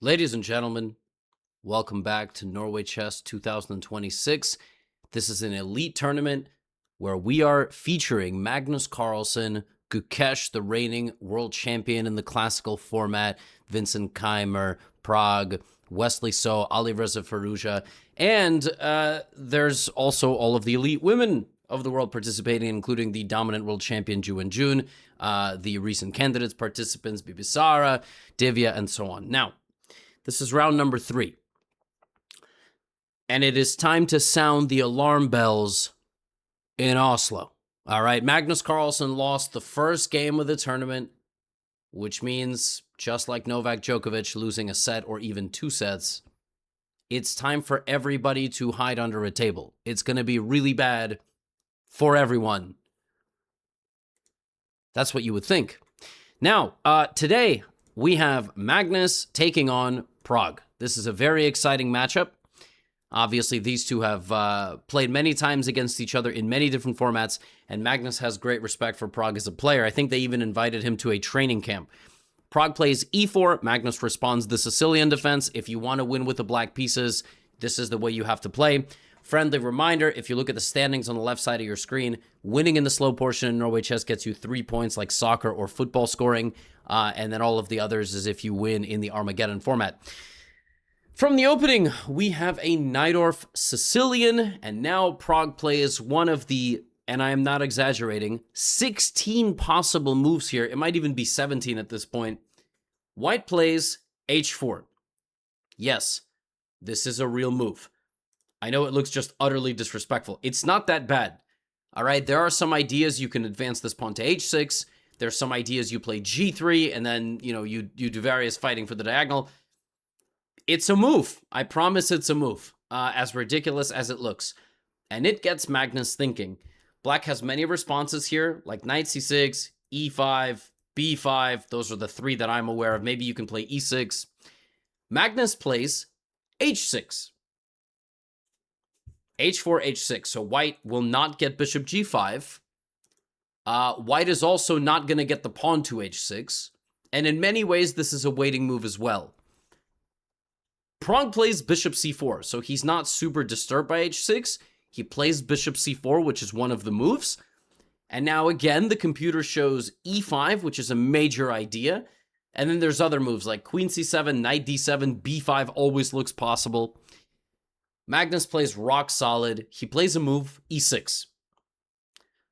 Ladies and gentlemen, welcome back to Norway Chess 2026. This is an elite tournament where we are featuring Magnus Carlsen, Gukesh, the reigning world champion in the classical format, Vincent Keimer, Prague, Wesley So, Ali Reza Firouzja, and there's also all of the elite women of the world participating, including the dominant world champion Ju and Jun, the recent candidates, participants, Bibisara, Divya, and so on. Now, this is round number 3. And it is time to sound the alarm bells in Oslo. All right, Magnus Carlsen lost the first game of the tournament, which means, just like Novak Djokovic losing a set or even 2 sets, it's time for everybody to hide under a table. It's going to be really bad for everyone. That's what you would think. Now, today, we have Magnus taking on Prague. This is a very exciting matchup. Obviously, these two have played many times against each other in many different formats, and Magnus has great respect for Prague as a player. I think they even invited him to a training camp. Prague plays e4. Magnus responds the Sicilian defense. If you want to win with the black pieces, this is the way you have to play. Friendly reminder, if you look at the standings on the left side of your screen, winning in the slow portion in Norway Chess gets you 3 points like soccer or football scoring, and then all of the others is if you win in the Armageddon format. From the opening, we have a Najdorf Sicilian, and now Prague plays one of the, and I am not exaggerating, 16 possible moves here. It might even be 17 at this point. White plays h4. Yes, this is a real move. I know it looks just utterly disrespectful. It's not that bad. All right, there are some ideas you can advance this pawn to h6. There's some ideas you play g3, and then, you do various fighting for the diagonal. It's a move. I promise it's a move, as ridiculous as it looks. And it gets Magnus thinking. Black has many responses here, like knight c6, e5, b5. Those are the 3 that I'm aware of. Maybe you can play e6. Magnus plays h6. h4, h6. So white will not get bishop g5. White is also not going to get the pawn to h6. And in many ways, this is a waiting move as well. Prague plays bishop c4, so he's not super disturbed by h6. He plays bishop c4, which is one of the moves. And now again, the computer shows e5, which is a major idea. And then there's other moves like queen c7, knight d7, b5 always looks possible. Magnus plays rock solid. He plays a move, e6.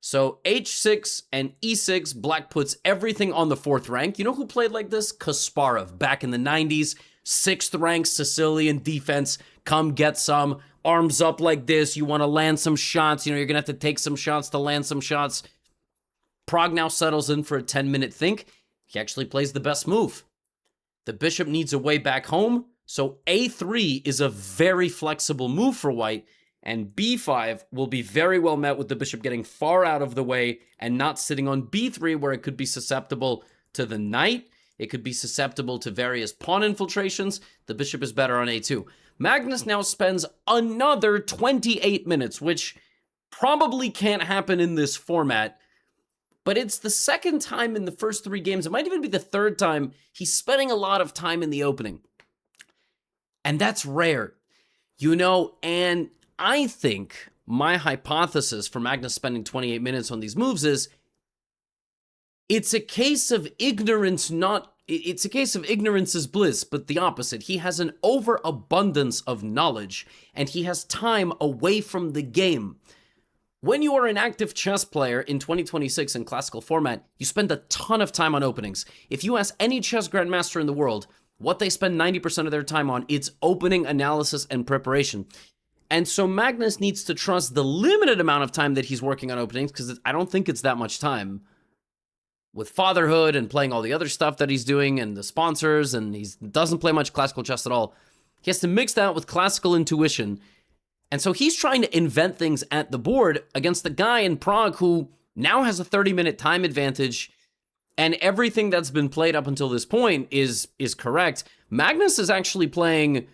So h6 and e6, Black puts everything on the 4th rank. You know who played like this? Kasparov, back in the 90s. 6th rank Sicilian defense. Come get some. Arms up like this. You want to land some shots. You're going to have to take some shots to land some shots. Prague now settles in for a 10-minute think. He actually plays the best move. The bishop needs a way back home. So a3 is a very flexible move for white. And b5 will be very well met with the bishop getting far out of the way and not sitting on b3 where it could be susceptible to the knight. It could be susceptible to various pawn infiltrations. The bishop is better on a2. Magnus now spends another 28 minutes, which probably can't happen in this format. But it's the second time in the first 3 games. It might even be the 3rd time. He's spending a lot of time in the opening. And that's rare. And I think my hypothesis for Magnus spending 28 minutes on these moves is it's a case of ignorance, it's a case of ignorance is bliss, but the opposite. He has an overabundance of knowledge, and he has time away from the game. When you are an active chess player in 2026 in classical format, you spend a ton of time on openings. If you ask any chess grandmaster in the world what they spend 90% of their time on, it's opening analysis and preparation. And so Magnus needs to trust the limited amount of time that he's working on openings, because I don't think it's that much time. With fatherhood and playing all the other stuff that he's doing and the sponsors, and he doesn't play much classical chess at all. He has to mix that with classical intuition. And so he's trying to invent things at the board against the guy in Prague who now has a 30-minute time advantage, and everything that's been played up until this point is correct. Magnus is actually playing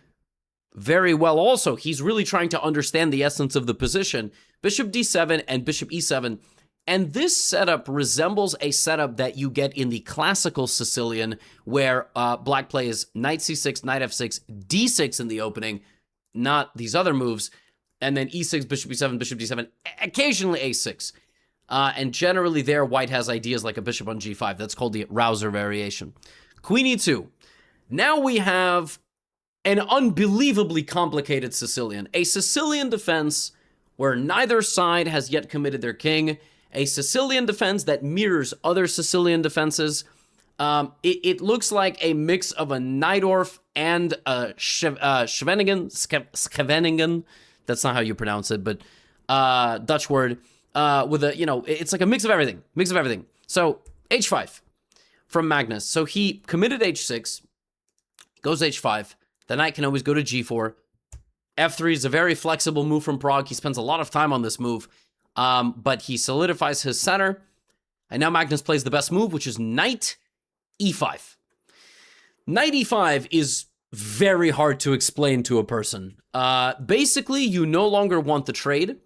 very well also. He's really trying to understand the essence of the position. Bishop d7 and bishop e7 And this setup resembles a setup that you get in the classical Sicilian, where black plays knight c6, knight f6, d6 in the opening, not these other moves, and then e6, bishop e7, bishop d7, occasionally a6. And generally there, white has ideas like a bishop on g5. That's called the Rouser variation. Queen e2. Now we have an unbelievably complicated Sicilian. A Sicilian defense where neither side has yet committed their king. A Sicilian defense that mirrors other Sicilian defenses. It looks like a mix of a Najdorf and a Scheveningen. That's not how you pronounce it, but Dutch word. With a, it's like a mix of everything. So h5 from Magnus. So he committed h6, goes h5. The knight can always go to g4. f3 is a very flexible move from Pragg. He spends a lot of time on this move, but he solidifies his center. And now Magnus plays the best move, which is knight e5. Knight e5 is very hard to explain to a person. Basically, you no longer want the trade.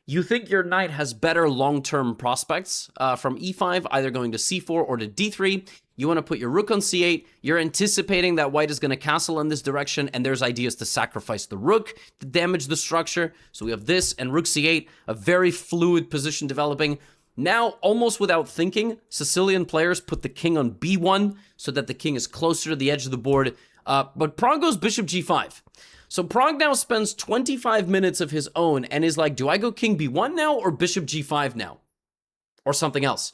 You think your knight has better long-term prospects from e5, either going to c4 or to d3. You want to put your rook on c8. You're anticipating that white is going to castle in this direction, and there's ideas to sacrifice the rook to damage the structure. So we have this and rook c8, a very fluid position developing. Now, almost without thinking, Sicilian players put the king on b1 so that the king is closer to the edge of the board. But Pragg goes bishop g5. So Pragg now spends 25 minutes of his own and is like, do I go king b1 now or bishop g5 now? Or something else.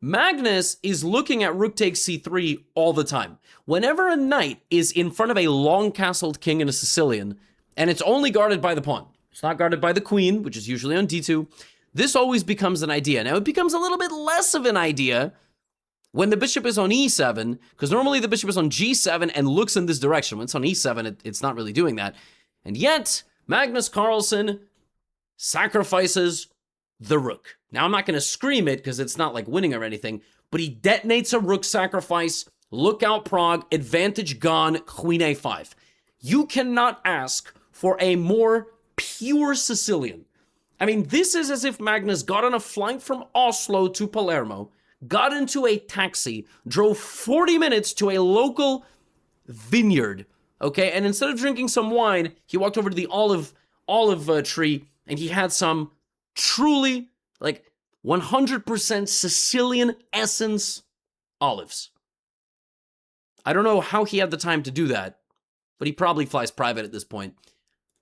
Magnus is looking at rook takes c3 all the time. Whenever a knight is in front of a long-castled king in a Sicilian, and it's only guarded by the pawn, it's not guarded by the queen, which is usually on d2, this always becomes an idea. Now, it becomes a little bit less of an idea when the bishop is on e7, because normally the bishop is on g7 and looks in this direction. When it's on e7, it's not really doing that. And yet, Magnus Carlsen sacrifices the rook. Now, I'm not going to scream it because it's not like winning or anything, but he detonates a rook sacrifice. Look out, Pragg. Advantage gone. Queen a5. You cannot ask for a more pure Sicilian. I mean, this is as if Magnus got on a flight from Oslo to Palermo, got into a taxi, drove 40 minutes to a local vineyard, okay? And instead of drinking some wine, he walked over to the olive tree, and he had some truly, like, 100% Sicilian essence olives. I don't know how he had the time to do that, but he probably flies private at this point.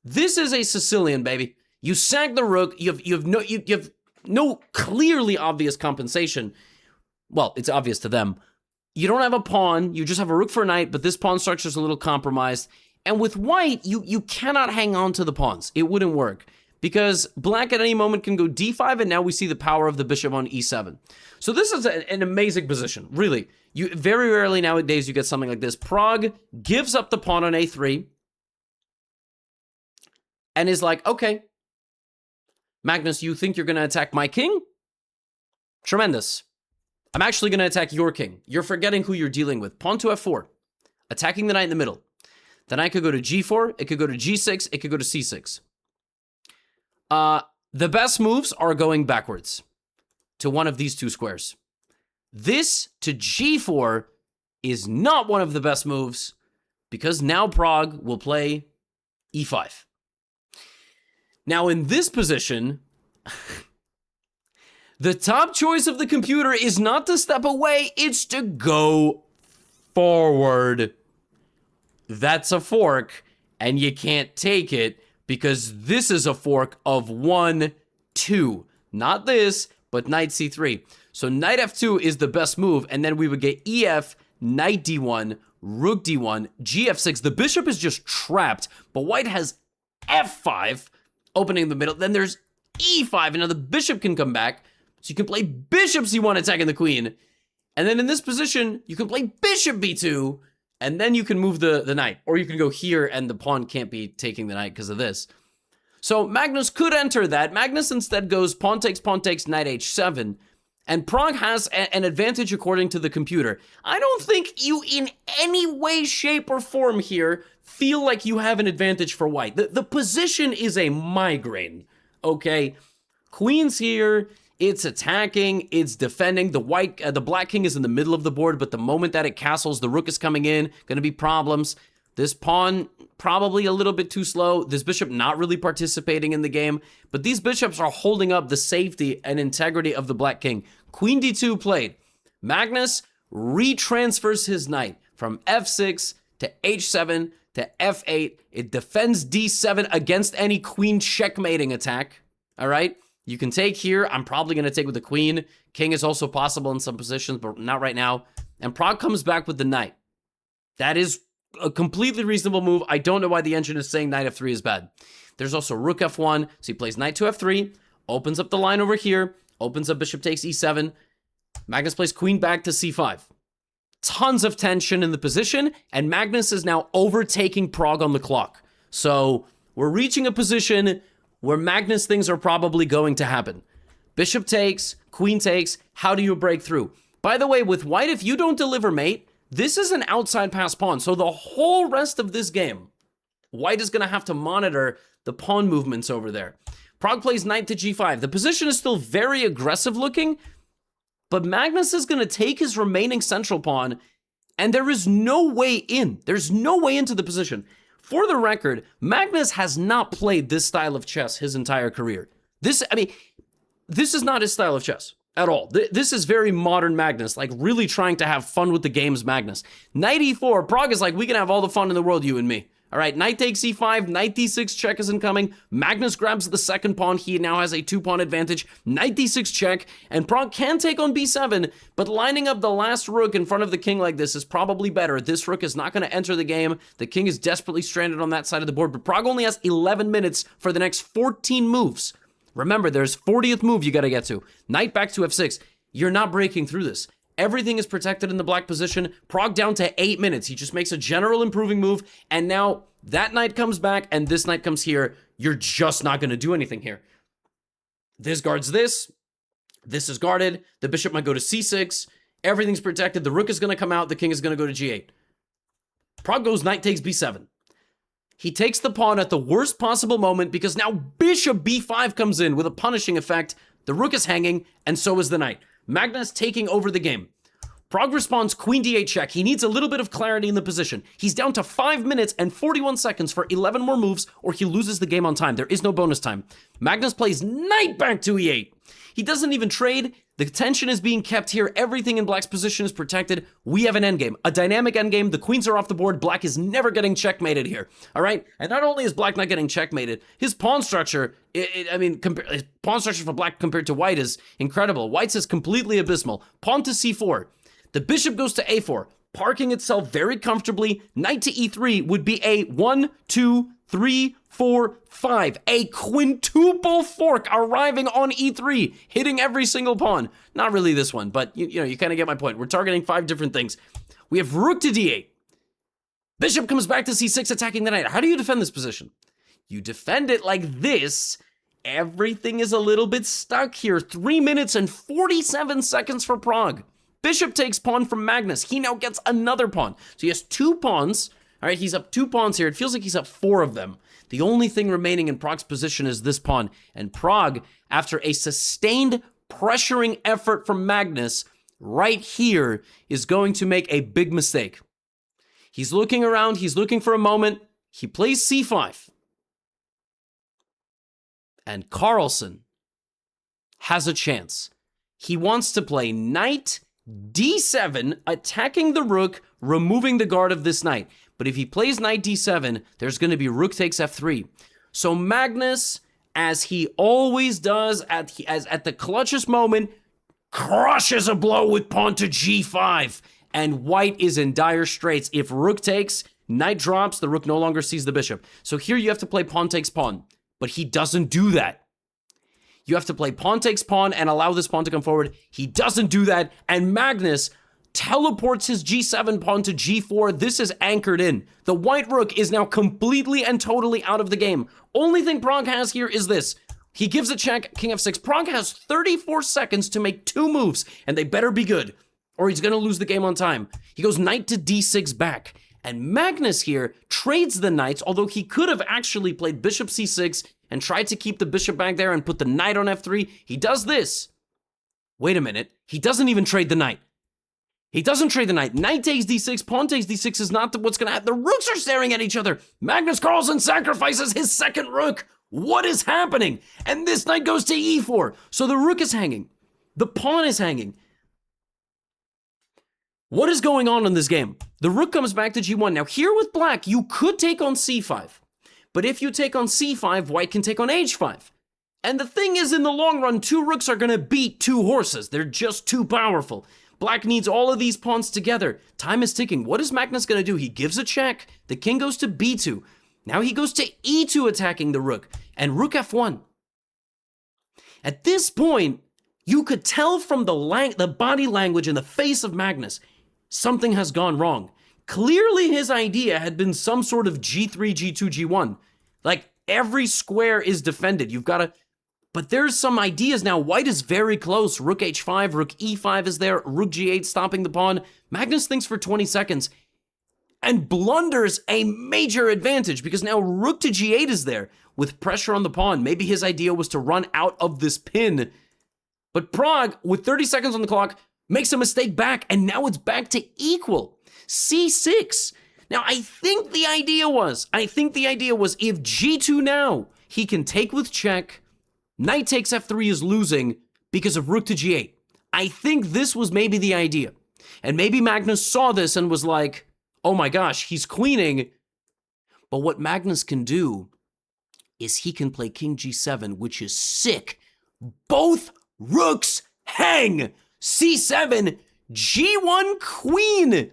This is a Sicilian, baby. You sack the rook, you have no clearly obvious compensation. Well, it's obvious to them. You don't have a pawn, you just have a rook for a knight, but this pawn structure is a little compromised. And with white, you cannot hang on to the pawns. It wouldn't work. Because black at any moment can go d5, and now we see the power of the bishop on e7. So this is an amazing position, really. Very rarely nowadays you get something like this. Pragg gives up the pawn on a3, and is like, okay, Magnus, you think you're going to attack my king? Tremendous. I'm actually going to attack your king. You're forgetting who you're dealing with. Pawn to f4. Attacking the knight in the middle. The knight could go to g4. It could go to g6. It could go to c6. The best moves are going backwards to one of these two squares. This to g4 is not one of the best moves because now Pragg will play e5. Now in this position, the top choice of the computer is not to step away, it's to go forward. That's a fork, and you can't take it because this is a fork of 1, 2. Not this, but knight c3. So knight f2 is the best move, and then we would get ef, knight d1, rook d1, gf6. The bishop is just trapped, but white has f5, opening the middle. Then there's e5, and now the bishop can come back. So you can play bishop c1 attacking the queen. And then in this position, you can play bishop b2, and then you can move the knight. Or you can go here, and the pawn can't be taking the knight because of this. So Magnus could enter that. Magnus instead goes pawn takes, knight h7. And Pragg has an advantage according to the computer. I don't think you in any way, shape, or form here feel like you have an advantage for white. The position is a migraine, okay? Queen's here. It's attacking, it's defending. The black king is in the middle of the board, but the moment that it castles, the rook is coming in, gonna be problems. This pawn, probably a little bit too slow. This bishop not really participating in the game, but these bishops are holding up the safety and integrity of the black king. Queen d2 played. Magnus retransfers his knight from f6 to h7 to f8. It defends d7 against any queen checkmating attack, all right? You can take here. I'm probably going to take with the queen. King is also possible in some positions, but not right now. And Pragg comes back with the knight. That is a completely reasonable move. I don't know why the engine is saying knight f3 is bad. There's also rook f1. So he plays knight to f3, opens up the line over here, opens up bishop takes e7. Magnus plays queen back to c5. Tons of tension in the position, and Magnus is now overtaking Pragg on the clock. So we're reaching a position where Magnus things are probably going to happen. Bishop takes, queen takes. How do you break through? By the way, with white, if you don't deliver mate, this is an outside pass pawn. So the whole rest of this game, white is going to have to monitor the pawn movements over there. Pragg plays knight to g5. The position is still very aggressive looking, but Magnus is going to take his remaining central pawn, and there is no way in. There's no way into the position. For the record, Magnus has not played this style of chess his entire career. This is not his style of chess at all. This is very modern Magnus, like really trying to have fun with the game's Magnus. Knight e4, Pragg is like, we can have all the fun in the world, you and me. All right, knight takes e5, knight d6 check is incoming. Magnus grabs the second pawn. He now has a 2-pawn advantage. Knight d6 check, and Pragg can take on b7, but lining up the last rook in front of the king like this is probably better. This rook is not going to enter the game. The king is desperately stranded on that side of the board, but Pragg only has 11 minutes for the next 14 moves. Remember, there's 40th move you got to get to. Knight back to f6. You're not breaking through this. Everything is protected in the black position. Pragg down to 8 minutes. He just makes a general improving move, and now that knight comes back, and this knight comes here. You're just not going to do anything here. This guards this. This is guarded. The bishop might go to c6. Everything's protected. The rook is going to come out. The king is going to go to g8. Pragg goes knight takes b7. He takes the pawn at the worst possible moment because now bishop b5 comes in with a punishing effect. The rook is hanging, and so is the knight. Magnus taking over the game. Pragg responds queen d8 check. He needs a little bit of clarity in the position. He's down to 5 minutes and 41 seconds for 11 more moves, or he loses the game on time. There is no bonus time. Magnus plays knight back to e8. He doesn't even trade. The tension is being kept here. Everything in black's position is protected. We have an endgame, a dynamic endgame. The queens are off the board. Black is never getting checkmated here. All right. And not only is black not getting checkmated, his pawn structure, his pawn structure for black compared to white is incredible. White's is completely abysmal. Pawn to c4. The bishop goes to a4, parking itself very comfortably. Knight to e3 would be a 1, 2, 3, 4, 5. A quintuple fork arriving on e3, hitting every single pawn. Not really this one, but you kind of get my point. We're targeting 5 different things. We have rook to d8. Bishop comes back to c6, attacking the knight. How do you defend this position? You defend it like this. Everything is a little bit stuck here. 3 minutes and 47 seconds for Pragg. Bishop takes pawn from Magnus. He now gets another pawn. So he has 2 pawns. All right, he's up 2 pawns here. It feels like he's up 4 of them. The only thing remaining in Pragg's position is this pawn. And Pragg, after a sustained pressuring effort from Magnus, right here is going to make a big mistake. He's looking around. He's looking for a moment. He plays c5. And Carlsen has a chance. He wants to play knight d7, attacking the rook, removing the guard of this knight. But if he plays knight d7, there's going to be rook takes f3. So Magnus, as he always does at the clutchest moment, crushes a blow with pawn to g5. And white is in dire straits. If rook takes, knight drops, the rook no longer sees the bishop. So here you have to play pawn takes pawn. But he doesn't do that. You have to play pawn takes pawn and allow this pawn to come forward. He doesn't do that, and Magnus teleports his g7 pawn to g4. This is anchored in. The white rook is now completely and totally out of the game. Only thing Pragg has here is this. He gives a check, king f6. Pragg has 34 seconds to make 2 moves, and they better be good, or he's going to lose the game on time. He goes knight to d6 back, and Magnus here trades the knights, although he could have actually played bishop c6 and tried to keep the bishop back there and put the knight on f3. He does this. wait a minute, he doesn't even trade the knight. He doesn't trade the knight. Knight takes d6, pawn takes d6 is not what's going to happen. The rooks are staring at each other. Magnus Carlsen sacrifices his second rook. What is happening? And this knight goes to e4. So the rook is hanging. The pawn is hanging. What is going on in this game? The rook comes back to g1. Now here with black, you could take on c5. But if you take on c5, white can take on h5. And the thing is, in the long run, two rooks are going to beat two horses. They're just too powerful. Black needs all of these pawns together. Time is ticking. What is Magnus going to do? He gives a check. The king goes to b2. Now he goes to e2 attacking the rook. And rook f1. At this point, you could tell from the body language and the face of Magnus, something has gone wrong. Clearly his idea had been some sort of g3, g2, g1. Like, every square is defended. You've got to... But there's some ideas now. White is very close. Rook h5, rook e5 is there. Rook g8 stopping the pawn. Magnus thinks for 20 seconds and blunders a major advantage because now rook to g8 is there with pressure on the pawn. Maybe his idea was to run out of this pin. But Prague, with 30 seconds on the clock, makes a mistake back, and now it's back to equal. c6. Now, I think the idea was if g2 now, he can take with check. Knight takes f3 is losing because of rook to g8. I think this was maybe the idea. And maybe Magnus saw this and was like, oh my gosh, he's queening. But what Magnus can do is he can play king g7, which is sick. Both rooks hang. c7, g1 queen.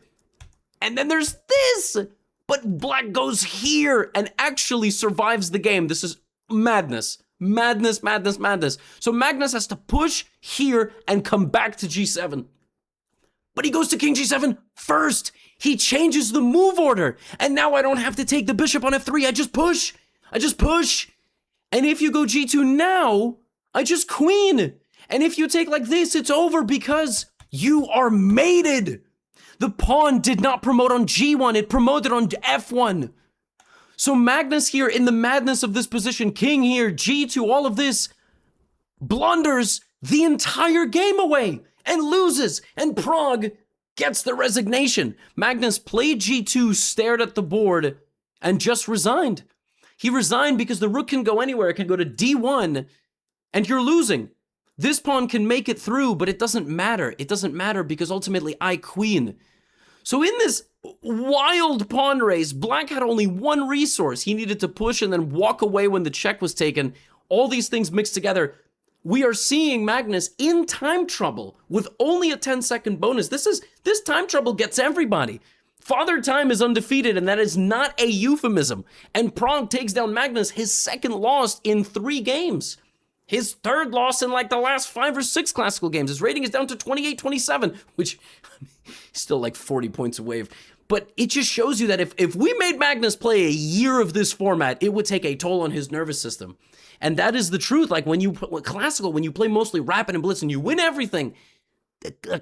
And then there's this. But black goes here and actually survives the game. This is madness. Madness, madness, madness. So Magnus has to push here and come back to g7. But he goes to king g7 first. He changes the move order. And now I don't have to take the bishop on f3. I just push. And if you go g2 now, I just queen. And if you take like this, it's over because you are mated. The pawn did not promote on g1. It promoted on f1. So Magnus here, in the madness of this position, king here, g2, all of this, blunders the entire game away and loses. And Prague gets the resignation. Magnus played g2, stared at the board, and just resigned. He resigned because the rook can go anywhere. It can go to d1, and you're losing. This pawn can make it through, but it doesn't matter. It doesn't matter because ultimately I queen. So in this wild pawn race, black had only one resource. He needed to push and then walk away when the check was taken. All these things mixed together. We are seeing Magnus in time trouble with only a 10-second bonus. This time trouble gets everybody. Father Time is undefeated, and that is not a euphemism. And Prague takes down Magnus, his second loss in 3 games. His third loss in like the last 5 or 6 classical games. His rating is down to 28-27, which is still like 40 points away. But it just shows you that if we made Magnus play a year of this format, it would take a toll on his nervous system. And that is the truth. Like when you classical, when you play mostly rapid and blitz and you win everything,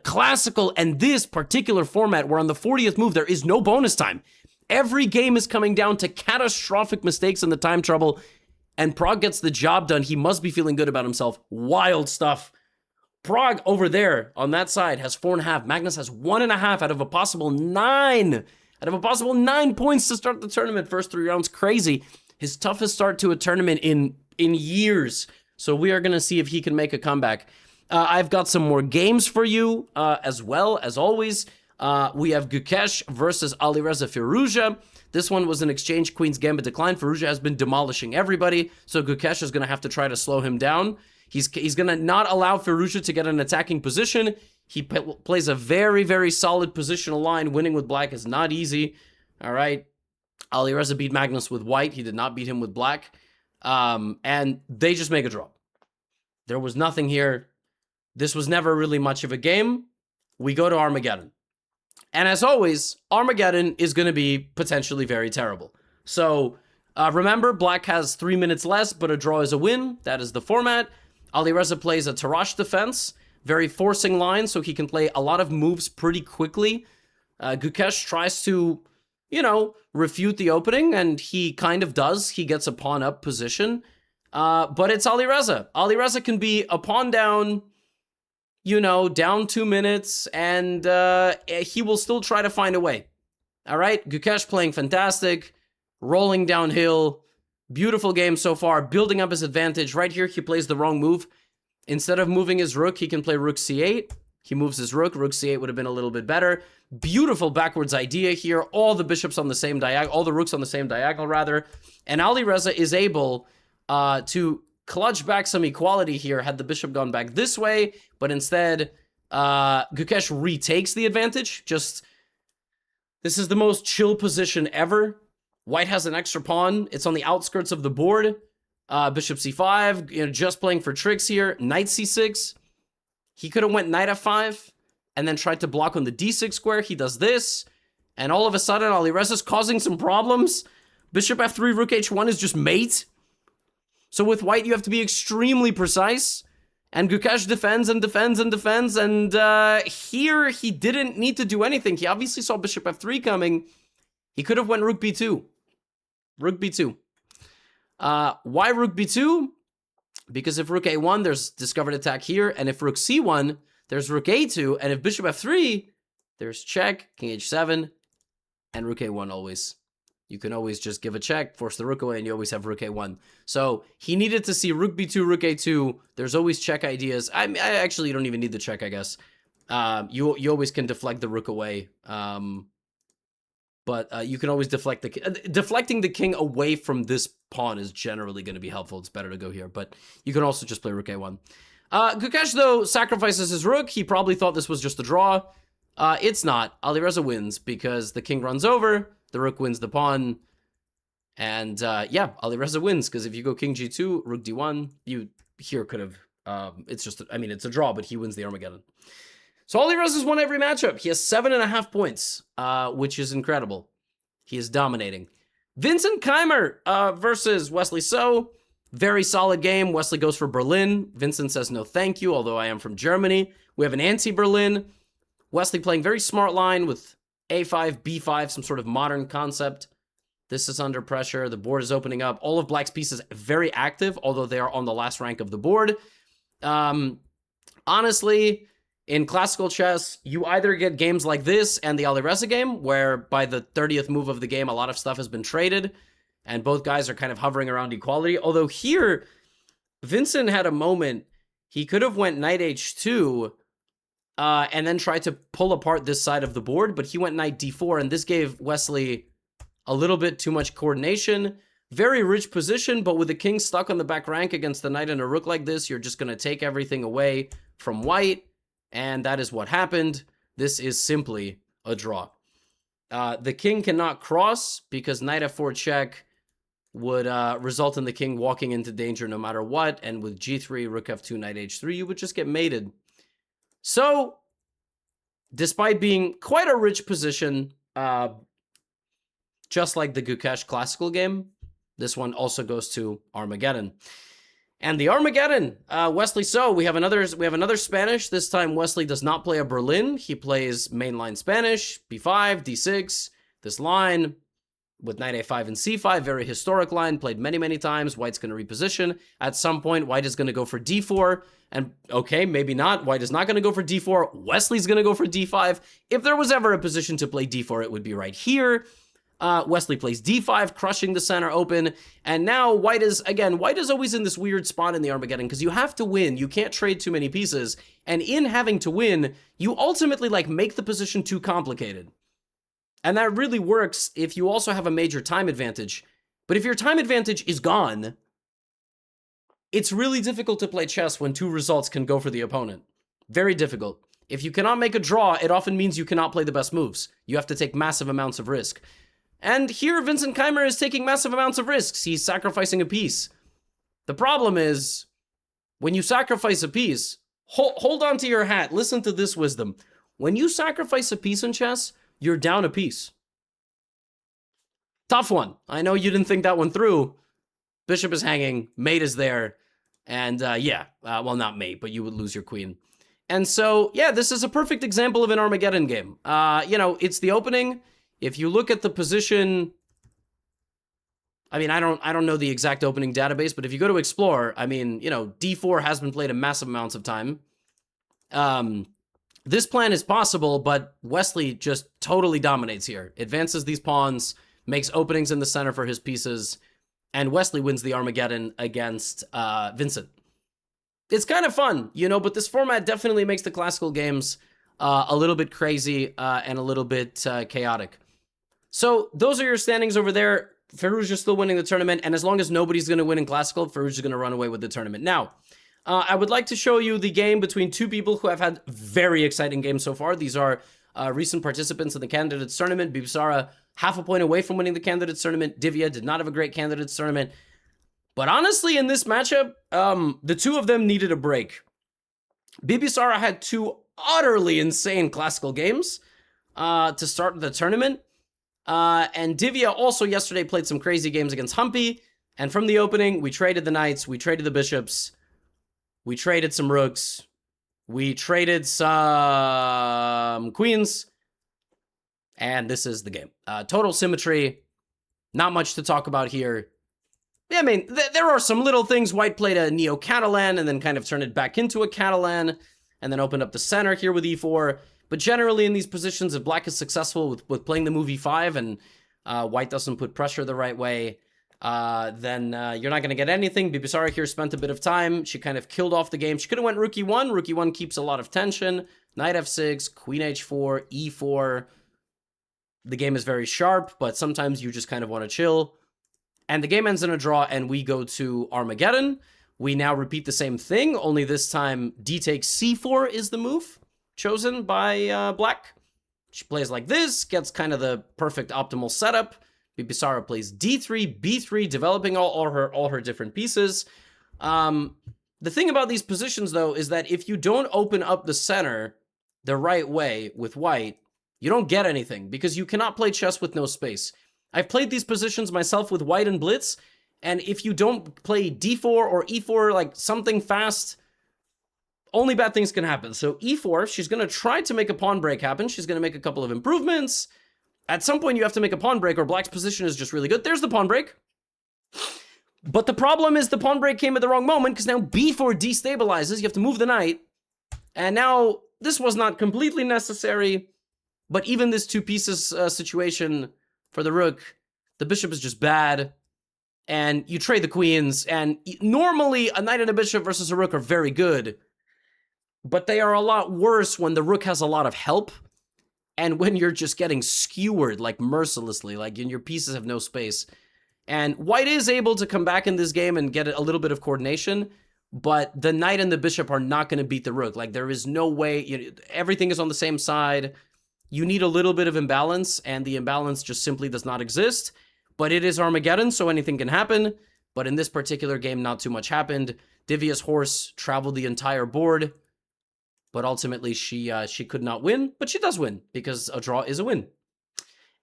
classical and this particular format where on the 40th move there is no bonus time. Every game is coming down to catastrophic mistakes in the time trouble. And Prague gets the job done. He must be feeling good about himself. Wild stuff. Prague over there on that side has 4.5. Magnus has 1.5 out of a possible 9. Out of a possible 9 points to start the tournament. First 3 rounds, crazy. His toughest start to a tournament in years. So we are going to see if he can make a comeback. I've got some more games for you as well, as always. We have Gukesh versus Alireza Firouzja. This one was an exchange Queen's Gambit decline. Firouzja has been demolishing everybody, so Gukesh is going to have to try to slow him down. He's going to not allow Firouzja to get an attacking position. He plays a very, very solid positional line. Winning with black is not easy. All right. Alireza beat Magnus with white. He did not beat him with black. And they just make a draw. There was nothing here. This was never really much of a game. We go to Armageddon. And as always, Armageddon is going to be potentially very terrible. So remember, black has 3 minutes less, but a draw is a win. That is the format. Alireza plays a Tarrasch defense, very forcing line, so he can play a lot of moves pretty quickly. Gukesh tries to, refute the opening, and he kind of does. He gets a pawn up position. But it's Alireza. Alireza can be a pawn down, you know, down 2 minutes, and he will still try to find a way. All right, Gukesh playing fantastic, rolling downhill, beautiful game so far, building up his advantage. Right here, he plays the wrong move. Instead of moving his rook, he can play rook c8. He moves his rook. Rook c8 would have been a little bit better. Beautiful backwards idea here. All the bishops on the same diagonal, all the rooks on the same diagonal, rather. And Alireza is able to clutch back some equality here had the bishop gone back this way, but instead, Gukesh retakes the advantage. This is the most chill position ever. White has an extra pawn. It's on the outskirts of the board. Bishop c5, you know, just playing for tricks here. Knight c6. He could have went knight f5 and then tried to block on the d6 square. He does this, and all of a sudden, Alireza's causing some problems. Bishop f3, rook h1 is just mate. So with white, you have to be extremely precise. And Gukesh defends and defends and defends. And here, he didn't need to do anything. He obviously saw bishop f3 coming. He could have went rook b2. Rook b2. Why rook b2? Because if rook a1, there's discovered attack here. And if rook c1, there's rook a2. And if bishop f3, there's check, king h7, and rook a1 always. You can always just give a check, force the rook away, and you always have rook a1. So he needed to see rook b2, rook a2. There's always check ideas. I actually, you don't even need the check, I guess. You always can deflect the rook away. But you can always deflect the deflecting the king away from this pawn is generally going to be helpful. It's better to go here, but you can also just play rook a1. Gukesh, though, sacrifices his rook. He probably thought this was just a draw. It's not. Alireza wins because the king runs over. The rook wins the pawn. And yeah, Alireza wins because if you go king g2, rook d1, you here could have... it's just, I mean, it's a draw, but he wins the Armageddon. So Alireza's won every matchup. He has 7.5 points, which is incredible. He is dominating. Vincent Keimer versus Wesley So. Very solid game. Wesley goes for Berlin. Vincent says no thank you, although I am from Germany. We have an anti-Berlin. Wesley playing very smart line with a5, b5, some sort of modern concept. This is under pressure. The board is opening up. All of Black's pieces very active, although they are on the last rank of the board. Honestly, in classical chess, you either get games like this and the Alireza game, where by the 30th move of the game, a lot of stuff has been traded, and both guys are kind of hovering around equality. Although here, Vincent had a moment. He could have went knight h2 and then tried to pull apart this side of the board, but he went knight d4, and this gave Wesley a little bit too much coordination. Very rich position, but with the king stuck on the back rank against the knight and a rook like this, you're just going to take everything away from white, and that is what happened. This is simply a draw. The king cannot cross because knight f4 check would result in the king walking into danger no matter what, and with g3, rook f2, knight h3, you would just get mated. So, despite being quite a rich position, just like the Gukesh classical game, this one also goes to Armageddon. And the Armageddon, Wesley So, we have another Spanish. This time Wesley does not play a Berlin. He plays mainline Spanish, b5, d6, this line with knight a5 and c5, very historic line, played many, many times. White's going to reposition. At some point, white is going to go for d4, and okay, maybe not. White is not going to go for d4. Wesley's going to go for d5. If there was ever a position to play d4, it would be right here. Wesley plays d5, crushing the center open, and now white is always in this weird spot in the Armageddon, because you have to win. You can't trade too many pieces, and in having to win, you ultimately, make the position too complicated. And that really works if you also have a major time advantage. But if your time advantage is gone, it's really difficult to play chess when two results can go for the opponent. Very difficult. If you cannot make a draw, it often means you cannot play the best moves. You have to take massive amounts of risk. And here, Vincent Keimer is taking massive amounts of risks. He's sacrificing a piece. The problem is, when you sacrifice a piece, hold on to your hat. Listen to this wisdom. When you sacrifice a piece in chess, you're down a piece. Tough one. I know you didn't think that one through. Bishop is hanging, mate is there, and well, not mate, but you would lose your queen. And so, yeah, this is a perfect example of an Armageddon game. It's the opening. If you look at the position, I mean, I don't know the exact opening database, but if you go to Explore, I mean, d4 has been played a massive amounts of time. This plan is possible, but Wesley just totally dominates here. Advances these pawns, makes openings in the center for his pieces, and Wesley wins the Armageddon against Vincent. It's kind of fun, you know, but this format definitely makes the classical games a little bit crazy and a little bit chaotic. So those are your standings over there. Farouz is still winning the tournament, and as long as nobody's going to win in classical, Farouz is going to run away with the tournament. Now, I would like to show you the game between two people who have had very exciting games so far. These are recent participants in the Candidates Tournament. Bibisara, half a point away from winning the Candidates Tournament. Divya did not have a great Candidates Tournament. But honestly, in this matchup, the two of them needed a break. Bibisara had two utterly insane classical games to start the tournament. And Divya also yesterday played some crazy games against Humpy. And from the opening, we traded the knights, we traded the bishops, we traded some rooks, we traded some queens, and this is the game. Total symmetry, not much to talk about here. I mean, there are some little things. White played a Neo-Catalan and then kind of turned it back into a Catalan, and then opened up the center here with e4. But generally in these positions, if Black is successful with playing the move e5 and White doesn't put pressure the right way, then you're not going to get anything. Bibisara here spent a bit of time. She kind of killed off the game. She could have went rook e1. Rook e1 keeps a lot of tension. Knight f6, queen h4, e4. The game is very sharp, but sometimes you just kind of want to chill. And the game ends in a draw, and we go to Armageddon. We now repeat the same thing, only this time d takes c4 is the move chosen by Black. She plays like this, gets kind of the perfect optimal setup. Bibisara plays d3, b3, developing all her different pieces. The thing about these positions, though, is that if you don't open up the center the right way with White, you don't get anything, because you cannot play chess with no space. I've played these positions myself with White and Blitz, and if you don't play d4 or e4, like something fast, only bad things can happen. So e4, she's going to try to make a pawn break happen. She's going to make a couple of improvements. At some point, you have to make a pawn break, or Black's position is just really good. There's the pawn break. But the problem is the pawn break came at the wrong moment, because now b4 destabilizes. You have to move the knight. And now, this was not completely necessary, but even this two pieces situation for the rook, the bishop is just bad, and you trade the queens, and normally a knight and a bishop versus a rook are very good, but they are a lot worse when the rook has a lot of help, and when you're just getting skewered, like, mercilessly, like, your pieces have no space. And White is able to come back in this game and get a little bit of coordination, but the knight and the bishop are not going to beat the rook. Like, there is no way, everything is on the same side. You need a little bit of imbalance, and the imbalance just simply does not exist. But it is Armageddon, so anything can happen. But in this particular game, not too much happened. Divya's horse traveled the entire board, but ultimately she could not win. But she does win, because a draw is a win.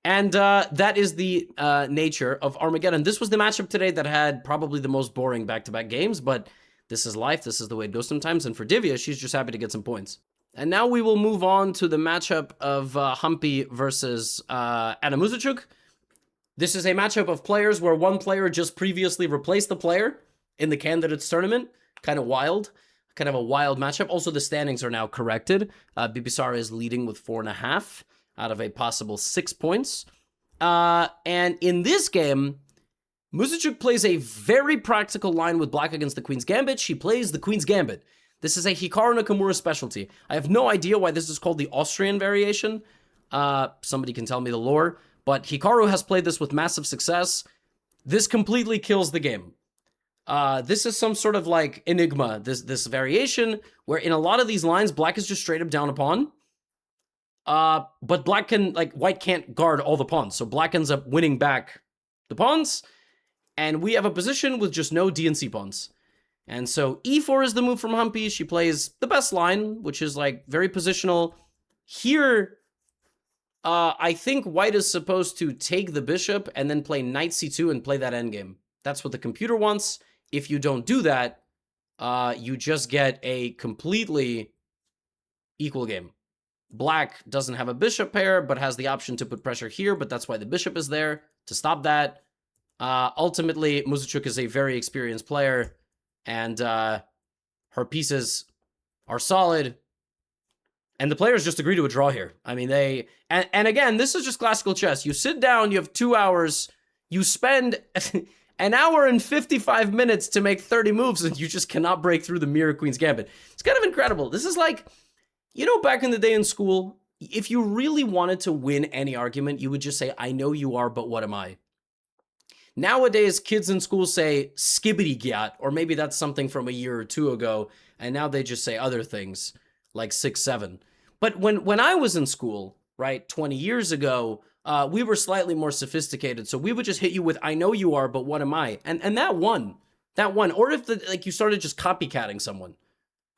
And that is the nature of Armageddon. This was the matchup today that had probably the most boring back-to-back games, but this is life. This is the way it goes sometimes. And for Divya, she's just happy to get some points. And now we will move on to the matchup of Humpy versus Anna Muzichuk. This is a matchup of players where one player just previously replaced the player in the Candidates Tournament. Kind of wild. Kind of a wild matchup. Also, the standings are now corrected. Bibisara is leading with 4.5 out of a possible 6 points. And in this game, Muzichuk plays a very practical line with Black against the Queen's Gambit. She plays the Queen's Gambit. This is a Hikaru Nakamura specialty. I have no idea why this is called the Austrian variation. Somebody can tell me the lore. But Hikaru has played this with massive success. This completely kills the game. This is some sort of like enigma, this variation, where in a lot of these lines, Black is just straight up down a pawn. But Black can, like, White can't guard all the pawns. So Black ends up winning back the pawns. And we have a position with just no D and C pawns. And so e4 is the move from Humpy. She plays the best line, which is like very positional. Here, I think White is supposed to take the bishop and then play knight c2 and play that endgame. That's what the computer wants. If you don't do that, you just get a completely equal game. Black doesn't have a bishop pair, but has the option to put pressure here, but that's why the bishop is there, to stop that. Ultimately, Muzichuk is a very experienced player, and her pieces are solid. And the players just agree to a draw here. I mean, and again, this is just classical chess. You sit down, you have 2 hours, you spend an hour and 55 minutes to make 30 moves, and you just cannot break through the Mirror Queen's Gambit. It's kind of incredible. This is like, you know, back in the day in school, if you really wanted to win any argument, you would just say, I know you are, but what am I? Nowadays, kids in school say skibbity gyat, or maybe that's something from a year or two ago, and now they just say other things like 6, 7. But when I was in school, right, 20 years ago, we were slightly more sophisticated. So we would just hit you with, I know you are, but what am I? And that won. That won. Or if you started just copycatting someone.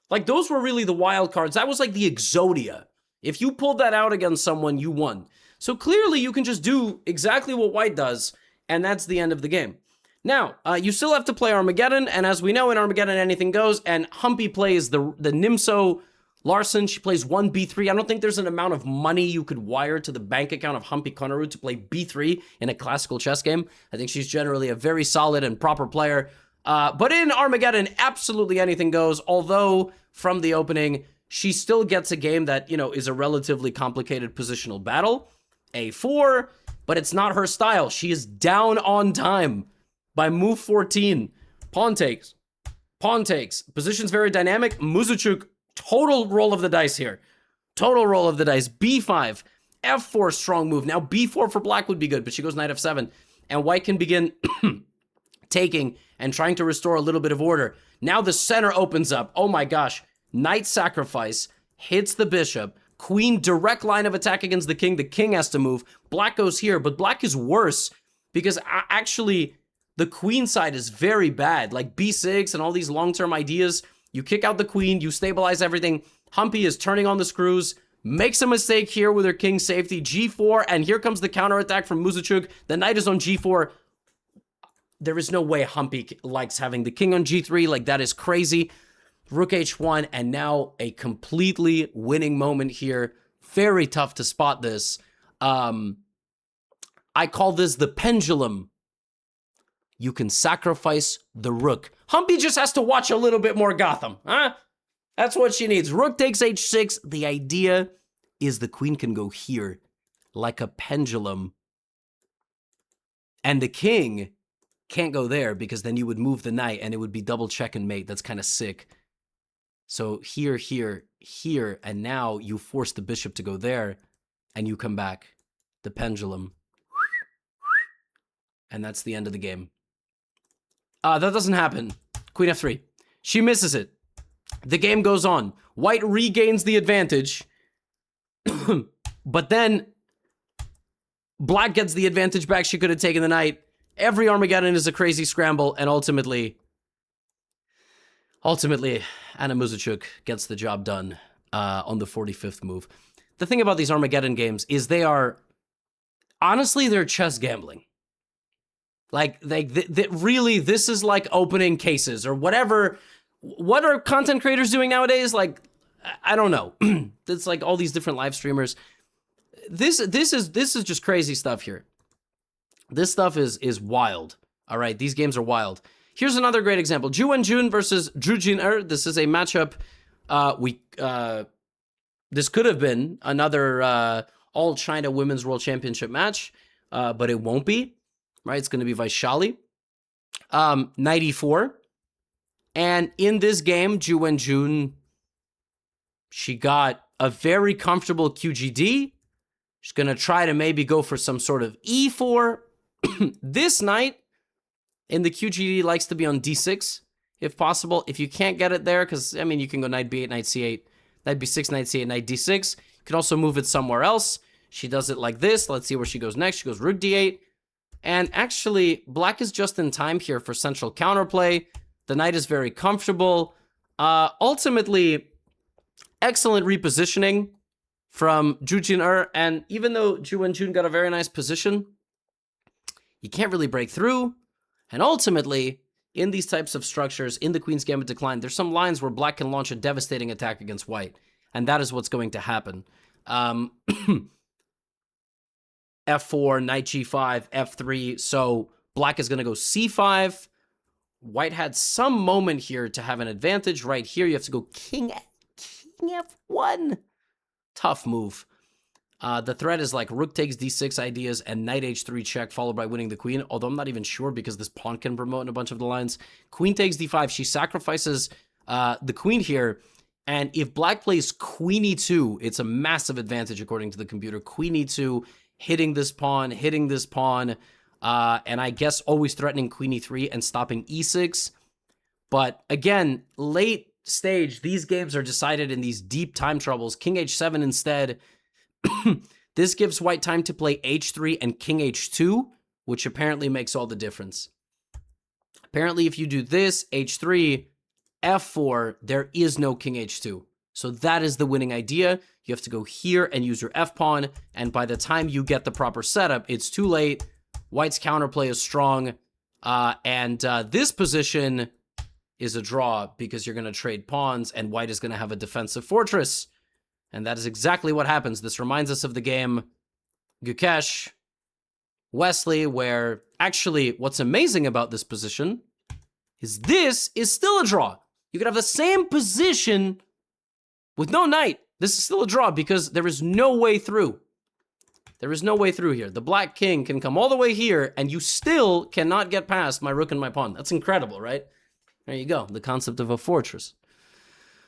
Like, those were really the wild cards. That was like the Exodia. If you pulled that out against someone, you won. So clearly you can just do exactly what white does, and that's the end of the game. Now, you still have to play Armageddon, and as we know, in Armageddon, anything goes, and Humpy plays the Nimso Larsen. She plays 1 b3. I don't think there's an amount of money you could wire to the bank account of Humpy Konaru to play b3 in a classical chess game. I think she's generally a very solid and proper player. But in Armageddon, absolutely anything goes, although from the opening, she still gets a game that, you know, is a relatively complicated positional battle. a4, but it's not her style. She is down on time by move 14. Pawn takes. Pawn takes. Position's very dynamic. Muzuchuk, total roll of the dice here. Total roll of the dice. b5. f4, strong move. Now b4 for black would be good, but she goes knight f7. And white can begin taking and trying to restore a little bit of order. Now the center opens up. Oh my gosh. Knight sacrifice. Hits the bishop. Queen, direct line of attack against the king. The king has to move. Black goes here, but black is worse because actually the queen side is very bad. Like b6 and all these long-term ideas. You kick out the queen, you stabilize everything. Humpy is turning on the screws, makes a mistake here with her king safety. g4, and here comes the counterattack from Muzuchuk. The knight is on g4. There is no way Humpy likes having the king on g3. Like, that is crazy. Rook h1, and now a completely winning moment here. Very tough to spot this. I call this the pendulum. You can sacrifice the rook. Humpy just has to watch a little bit more Gotham, huh? That's what she needs. Rook takes h6. The idea is the queen can go here like a pendulum. And the king can't go there because then you would move the knight and it would be double check and mate. That's kind of sick. So here, here, here, and now you force the bishop to go there and you come back. The pendulum. And that's the end of the game. That doesn't happen. Queen f3. She misses it. The game goes on. White regains the advantage. But then black gets the advantage back. She could have taken the knight. Every Armageddon is a crazy scramble. And ultimately, Anna Muzuchuk gets the job done on the 45th move. The thing about these Armageddon games is they are, honestly, they're chess gambling. Like, really, this is like opening cases or whatever. What are content creators doing nowadays? Like, I don't know. It's like all these different live streamers. This is just crazy stuff here. This stuff is wild. All right, these games are wild. Here's another great example. Ju Wenjun versus Zhu Jin-er. This is a matchup. This could have been another All China Women's World Championship match, but it won't be. Right, it's going to be Vaishali. Knight e4. And in this game, Ju Wenjun, she got a very comfortable QGD. She's going to try to maybe go for some sort of e4. This knight in the QGD likes to be on d6, if possible. If you can't get it there, because, I mean, you can go knight b8, knight c8, knight b6, knight c8, knight d6. You can also move it somewhere else. She does it like this. Let's see where she goes next. She goes rook d8. And actually, black is just in time here for central counterplay. The knight is very comfortable. Ultimately, excellent repositioning from Ju Jin-er. And even though Ju Wenjun got a very nice position, you can't really break through. And ultimately, in these types of structures, in the Queen's Gambit decline, there's some lines where black can launch a devastating attack against white. And that is what's going to happen. f4, knight g5, f3. So black is going to go c5. White had some moment here to have an advantage. Right here, you have to go king f1. Tough move. The threat is like rook takes d6 ideas and knight h3 check followed by winning the queen, although I'm not even sure because this pawn can promote in a bunch of the lines. Queen takes d5. She sacrifices the queen here, and if black plays queen e2, it's a massive advantage according to the computer. Queen e2, hitting this pawn, and I guess always threatening queen e3 and stopping e6. But again, late stage, these games are decided in these deep time troubles. King h7 instead. This gives white time to play h3 and king h2, which apparently makes all the difference. Apparently, if you do this, h3, f4, there is no king h2. So that is the winning idea. You have to go here and use your f-pawn, and by the time you get the proper setup, it's too late. White's counterplay is strong, and this position is a draw because you're going to trade pawns, and white is going to have a defensive fortress. And that is exactly what happens. This reminds us of the game Gukesh, Wesley, where actually what's amazing about this position is this is still a draw. You could have the same position with no knight. This is still a draw because there is no way through. There is no way through here. The black king can come all the way here, and you still cannot get past my rook and my pawn. That's incredible, right? There you go. The concept of a fortress.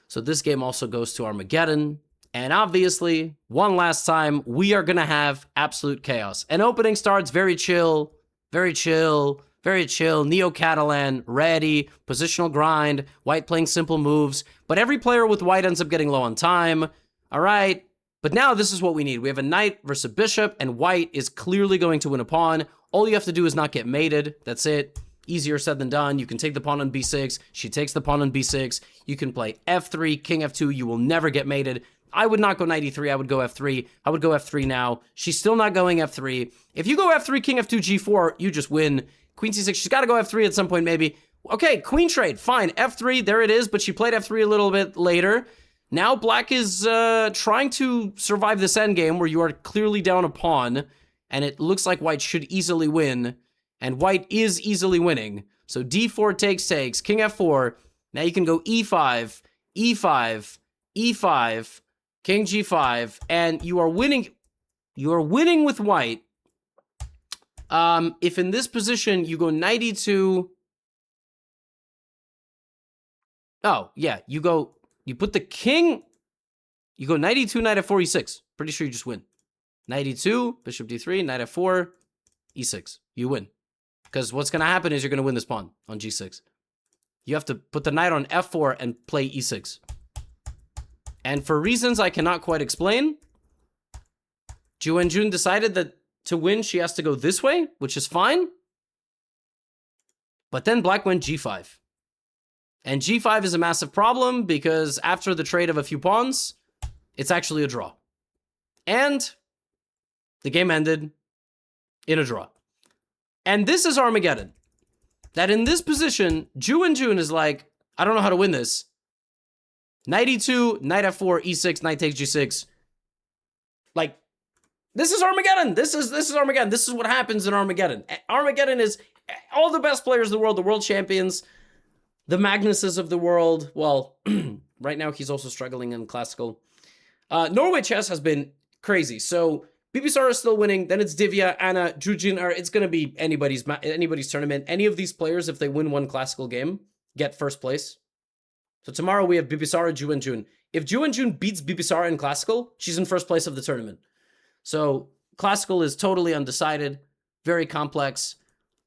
So this game also goes to Armageddon. And obviously, one last time, we are going to have absolute chaos. And opening starts very chill, very chill, very chill. Neo-Catalan, ready, positional grind, white playing simple moves. But every player with white ends up getting low on time. All right. But now this is what we need. We have a knight versus a bishop, and white is clearly going to win a pawn. All you have to do is not get mated. That's it. Easier said than done. You can take the pawn on b6. She takes the pawn on b6. You can play f3, king f2. You will never get mated. I would not go knight e3. I would go f3. I would go f3 now. She's still not going f3. If you go f3, king f2, g4, you just win. Queen c6. She's got to go f3 at some point, maybe. Okay, queen trade. Fine. f3. There it is. But she played f3 a little bit later. Now black is trying to survive this endgame where you are clearly down a pawn. And it looks like white should easily win. And white is easily winning. So d4 takes. King f4. Now you can go e5, e5, e5. King g5, and you are winning. You are winning with white. If in this position you go knight e2. Oh, yeah, you put the king. You go knight e2, knight f4, e6. Pretty sure you just win. Knight e2, bishop d3, knight f4, e6. You win. Because what's going to happen is you're going to win this pawn on g6. You have to put the knight on f4 and play e6. And for reasons I cannot quite explain, Ju Wenjun decided that to win, she has to go this way, which is fine. But then black went g5. And g5 is a massive problem because after the trade of a few pawns, it's actually a draw. And the game ended in a draw. And this is Armageddon. That in this position, Ju Wenjun is like, I don't know how to win this. Knight e2, knight f4, e6, knight takes g6. Like, this is Armageddon. This is Armageddon. This is what happens in Armageddon. Armageddon is all the best players in the world champions, the Magnuses of the world. Well, right now he's also struggling in classical. Norway chess has been crazy. So Bibisara is still winning. Then it's Divya, Anna, Jujin. It's going to be anybody's tournament. Any of these players, if they win one classical game, get first place. So tomorrow we have Bibisara, Ju Wenjun. If Ju Wenjun beats Bibisara in classical, she's in first place of the tournament. So classical is totally undecided, very complex.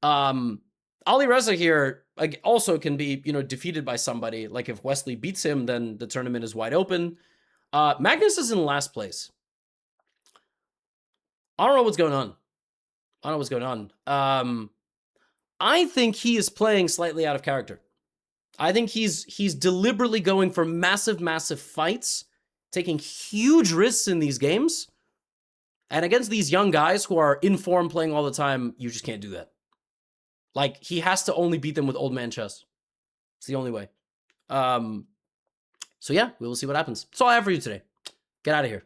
Ali Reza here also can be, defeated by somebody. Like if Wesley beats him, then the tournament is wide open. Magnus is in last place. I don't know what's going on. I think he is playing slightly out of character. I think he's deliberately going for massive, massive fights, taking huge risks in these games. And against these young guys who are in form playing all the time, you just can't do that. Like, he has to only beat them with old man chess. It's the only way. So yeah, we will see what happens. That's all I have for you today. Get out of here.